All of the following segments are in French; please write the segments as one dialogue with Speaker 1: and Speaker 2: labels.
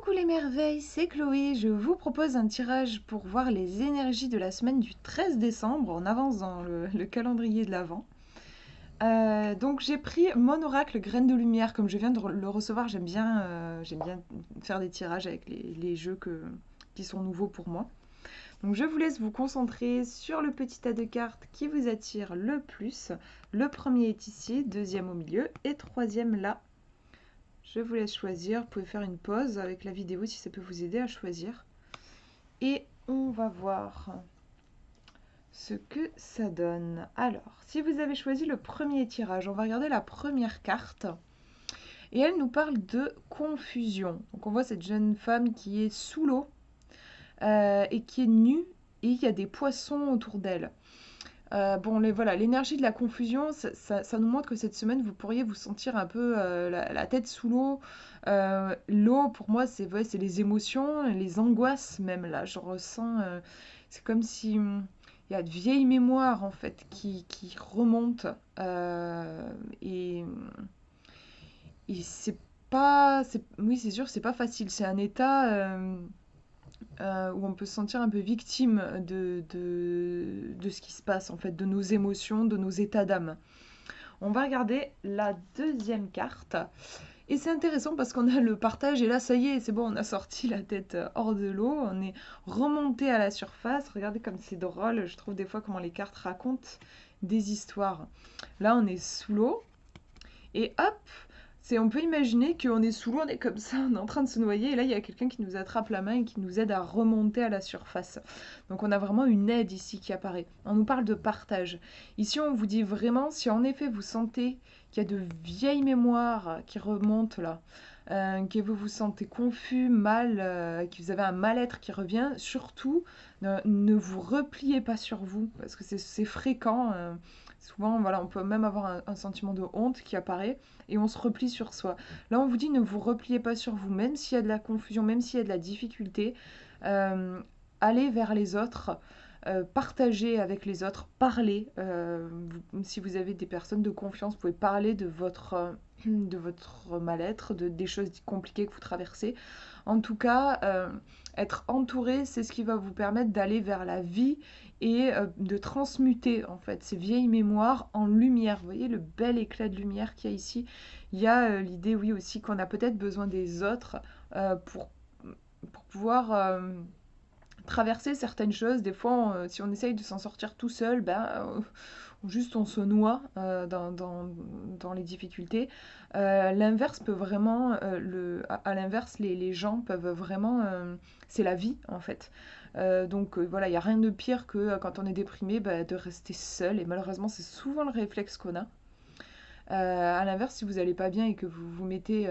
Speaker 1: Coucou les merveilles, c'est Chloé. Je vous propose un tirage pour voir les énergies de la semaine du 13 décembre. On avance dans le calendrier de l'Avent. Donc j'ai pris mon oracle Graine de Lumière. Comme je viens de le recevoir, j'aime bien faire des tirages avec les jeux qui sont nouveaux pour moi. Donc je vous laisse vous concentrer sur le petit tas de cartes qui vous attire le plus. Le premier est ici, deuxième au milieu et troisième là. Je vous laisse choisir. Vous pouvez faire une pause avec la vidéo si ça peut vous aider à choisir. Et on va voir ce que ça donne. Alors, si vous avez choisi le premier tirage, on va regarder la première carte. Et elle nous parle de confusion. Donc on voit cette jeune femme qui est sous l'eau et qui est nue. Et il y a des poissons autour d'elle. Bon, voilà, l'énergie de la confusion, ça nous montre que cette semaine, vous pourriez vous sentir un peu la tête sous l'eau. L'eau, pour moi, c'est les émotions, les angoisses même, là. Je ressens, c'est comme si il y a de vieilles mémoires, en fait, qui remontent. Et, et c'est pas... Oui, c'est sûr, c'est pas facile. C'est un état... où on peut se sentir un peu victime de ce qui se passe, en fait, de nos émotions, de nos états d'âme. On va regarder la deuxième carte. Et c'est intéressant parce qu'on a le partage et là, ça y est, c'est bon, on a sorti la tête hors de l'eau, on est remonté à la surface. Regardez comme c'est drôle, je trouve des fois comment les cartes racontent des histoires. Là, on est sous l'eau et hop, on peut imaginer qu'on est sous l'eau, on est comme ça, on est en train de se noyer, et là il y a quelqu'un qui nous attrape la main et qui nous aide à remonter à la surface. Donc on a vraiment une aide ici qui apparaît. On nous parle de partage. Ici on vous dit vraiment, si en effet vous sentez qu'il y a de vieilles mémoires qui remontent là, que vous vous sentez confus, mal, que vous avez un mal-être qui revient, surtout ne vous repliez pas sur vous, parce que c'est fréquent. Souvent, voilà, on peut même avoir un sentiment de honte qui apparaît et on se replie sur soi. Là, on vous dit ne vous repliez pas sur vous, même s'il y a de la confusion, même s'il y a de la difficulté, euh, allez vers les autres, partagez avec les autres, parlez. Si vous avez des personnes de confiance, vous pouvez parler de votre mal-être, des choses compliquées que vous traversez. En tout cas, être entouré, c'est ce qui va vous permettre d'aller vers la vie et de transmuter en fait ces vieilles mémoires en lumière. Vous voyez le bel éclat de lumière qu'il y a ici. Il y a l'idée, oui, aussi qu'on a peut-être besoin des autres pour pouvoir traverser certaines choses. Des fois, si on essaye de s'en sortir tout seul, juste on se noie dans les difficultés. L'inverse peut vraiment, à l'inverse, les gens peuvent vraiment, c'est la vie en fait. Donc voilà, il n'y a rien de pire que quand on est déprimé, de rester seul. Et malheureusement, c'est souvent le réflexe qu'on a. À l'inverse, si vous n'allez pas bien et que vous vous mettez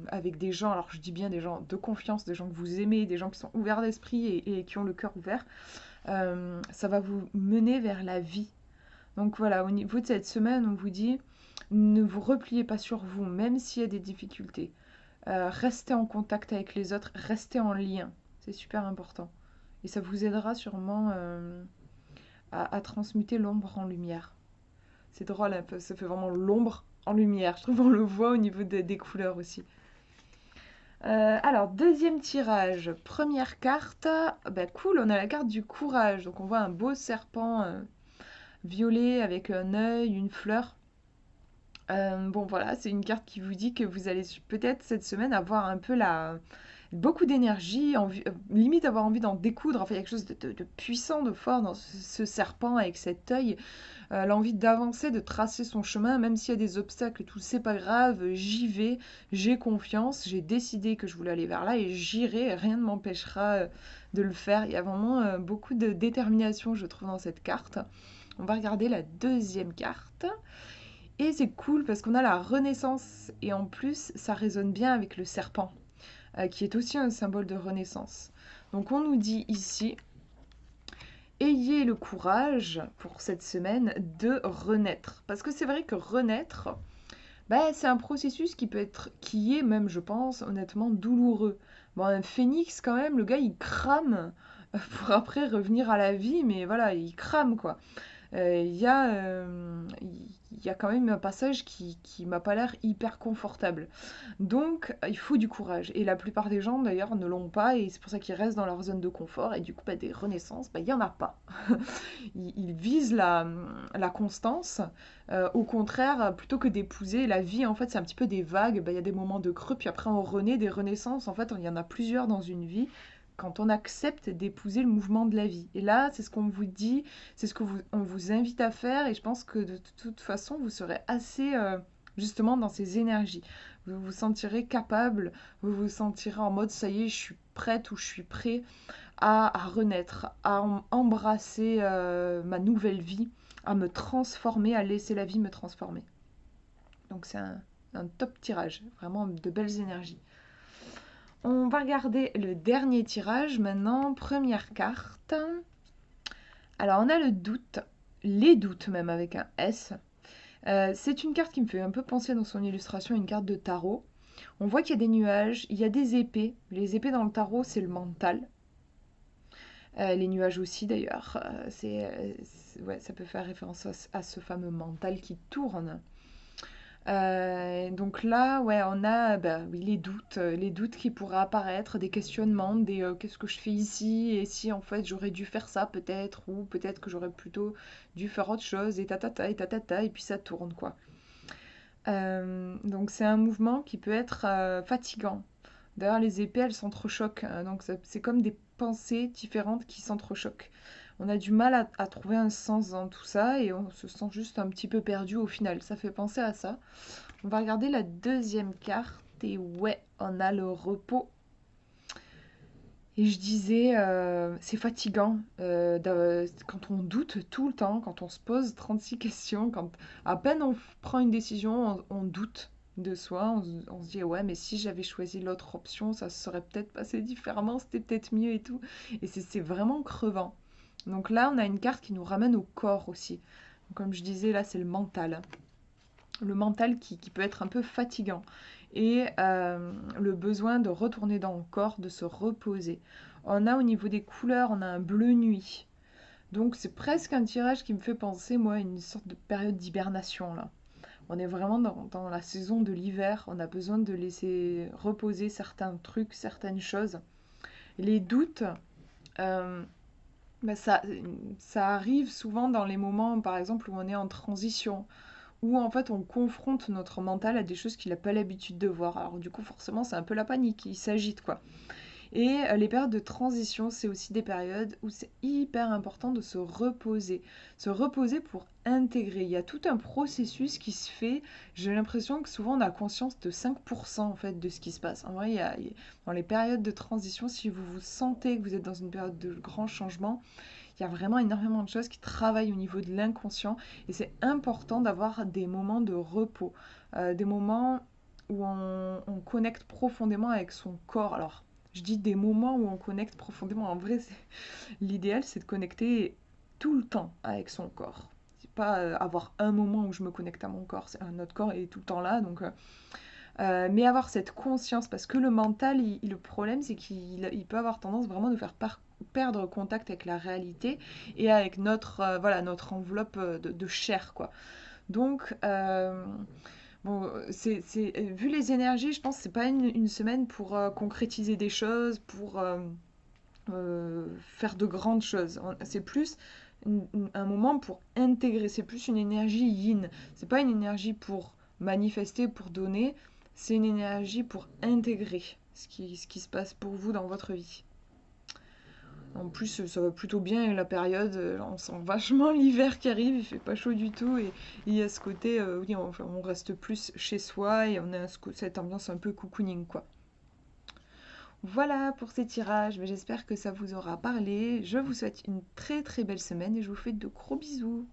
Speaker 1: avec des gens, alors je dis bien des gens de confiance, des gens que vous aimez, des gens qui sont ouverts d'esprit et qui ont le cœur ouvert, ça va vous mener vers la vie. Donc voilà, au niveau de cette semaine, on vous dit, ne vous repliez pas sur vous, même s'il y a des difficultés. Restez en contact avec les autres, restez en lien. C'est super important. Et ça vous aidera sûrement à transmuter l'ombre en lumière. C'est drôle un peu, ça fait vraiment l'ombre en lumière. Je trouve qu'on le voit au niveau des couleurs aussi. Alors, deuxième tirage. Première carte. Cool, on a la carte du courage. Donc on voit un beau serpent violet avec un œil, une fleur. Bon voilà, c'est une carte qui vous dit que vous allez peut-être cette semaine avoir un peu beaucoup d'énergie, limite avoir envie d'en découdre. Enfin, il y a quelque chose de puissant, de fort dans ce serpent avec cet œil. L'envie d'avancer, de tracer son chemin, même s'il y a des obstacles et tout, c'est pas grave, j'y vais, j'ai confiance, j'ai décidé que je voulais aller vers là et j'irai, rien ne m'empêchera de le faire. Il y a vraiment beaucoup de détermination, je trouve, dans cette carte. On va regarder la deuxième carte. Et c'est cool parce qu'on a la renaissance et en plus ça résonne bien avec le serpent qui est aussi un symbole de renaissance. Donc on nous dit ici, ayez le courage pour cette semaine de renaître. Parce que c'est vrai que renaître, c'est un processus qui est même, je pense, honnêtement douloureux. Bon, un phénix quand même, le gars il crame pour après revenir à la vie, mais voilà, il crame quoi. Il y a, il y a quand même un passage qui m'a pas l'air hyper confortable. Donc, il faut du courage. Et la plupart des gens, d'ailleurs, ne l'ont pas, et c'est pour ça qu'ils restent dans leur zone de confort. Et du coup, bah, des renaissances, bah, il n'y en a pas. Ils visent la constance. Au contraire, plutôt que d'épouser la vie, en fait, c'est un petit peu des vagues. Bah, il y a des moments de creux, puis après, on renaît, des renaissances. En fait, il y en a plusieurs dans une vie. Quand on accepte d'épouser le mouvement de la vie. Et là, c'est ce qu'on vous dit, c'est ce on vous invite à faire, et je pense que de toute façon, vous serez assez justement dans ces énergies. Vous vous sentirez capable, vous vous sentirez en mode ça y est, je suis prête ou je suis prêt à renaître, à embrasser ma nouvelle vie, à me transformer, à laisser la vie me transformer. Donc c'est un top tirage, vraiment de belles énergies. On va regarder le dernier tirage maintenant, première carte. Alors on a le doute, les doutes même avec un S. C'est une carte qui me fait un peu penser dans son illustration à une carte de tarot. On voit qu'il y a des nuages, il y a des épées. Les épées dans le tarot, c'est le mental. Les nuages aussi d'ailleurs. Ouais, ça peut faire référence à ce fameux mental qui tourne. Donc là, ouais, on a bah, oui, les doutes qui pourraient apparaître, des questionnements, des qu'est-ce que je fais ici, et si en fait j'aurais dû faire ça peut-être, ou peut-être que j'aurais plutôt dû faire autre chose, et tatata, et tatata, et puis ça tourne quoi. Donc c'est un mouvement qui peut être fatigant. D'ailleurs, les épées, elles s'entrechoquent, donc c'est comme des pensées différentes qui s'entrechoquent. On a du mal à trouver un sens dans tout ça et on se sent juste un petit peu perdu au final. Ça fait penser à ça. On va regarder la deuxième carte et ouais, on a le repos. Et je disais, c'est fatigant quand on doute tout le temps, quand on se pose 36 questions, quand à peine on prend une décision, on doute de soi, on se dit ouais, mais si j'avais choisi l'autre option, ça se serait peut-être passé différemment, c'était peut-être mieux et tout. Et c'est vraiment crevant. Donc là, on a une carte qui nous ramène au corps aussi. Donc, comme je disais, là, c'est le mental. Le mental qui peut être un peu fatigant. Et le besoin de retourner dans le corps, de se reposer. On a au niveau des couleurs, on a un bleu nuit. Donc c'est presque un tirage qui me fait penser, moi, à une sorte de période d'hibernation là. On est vraiment dans la saison de l'hiver, on a besoin de laisser reposer certains trucs, certaines choses. Les doutes, euh, bah, ça arrive souvent dans les moments, par exemple, où on est en transition, où en fait on confronte notre mental à des choses qu'il n'a pas l'habitude de voir. Alors du coup, forcément, c'est un peu la panique, il s'agite quoi. Et les périodes de transition, c'est aussi des périodes où c'est hyper important de se reposer. Se reposer pour intégrer. Il y a tout un processus qui se fait. J'ai l'impression que souvent on a conscience de 5% en fait de ce qui se passe. En vrai, dans les périodes de transition, si vous vous sentez que vous êtes dans une période de grand changement, il y a vraiment énormément de choses qui travaillent au niveau de l'inconscient. Et c'est important d'avoir des moments de repos. Des moments où on connecte profondément avec son corps. Alors, je dis des moments où on connecte profondément. En vrai, l'idéal, c'est de connecter tout le temps avec son corps. C'est pas avoir un moment où je me connecte à mon corps. Notre corps est tout le temps là. Mais avoir cette conscience, parce que le mental, le problème, c'est qu'il peut avoir tendance vraiment de faire perdre contact avec la réalité et avec voilà, notre enveloppe de chair, quoi. Donc, bon, vu les énergies, je pense que c'est pas une semaine pour concrétiser des choses, pour faire de grandes choses. C'est plus un moment pour intégrer. C'est plus une énergie yin. C'est pas une énergie pour manifester, pour donner. C'est une énergie pour intégrer ce qui se passe pour vous dans votre vie. En plus, ça va plutôt bien avec la période. On sent vachement l'hiver qui arrive, il fait pas chaud du tout. Et il y a ce côté, oui, on reste plus chez soi et on a cette ambiance un peu cocooning, quoi. Voilà pour ces tirages, mais j'espère que ça vous aura parlé. Je vous souhaite une très très belle semaine et je vous fais de gros bisous.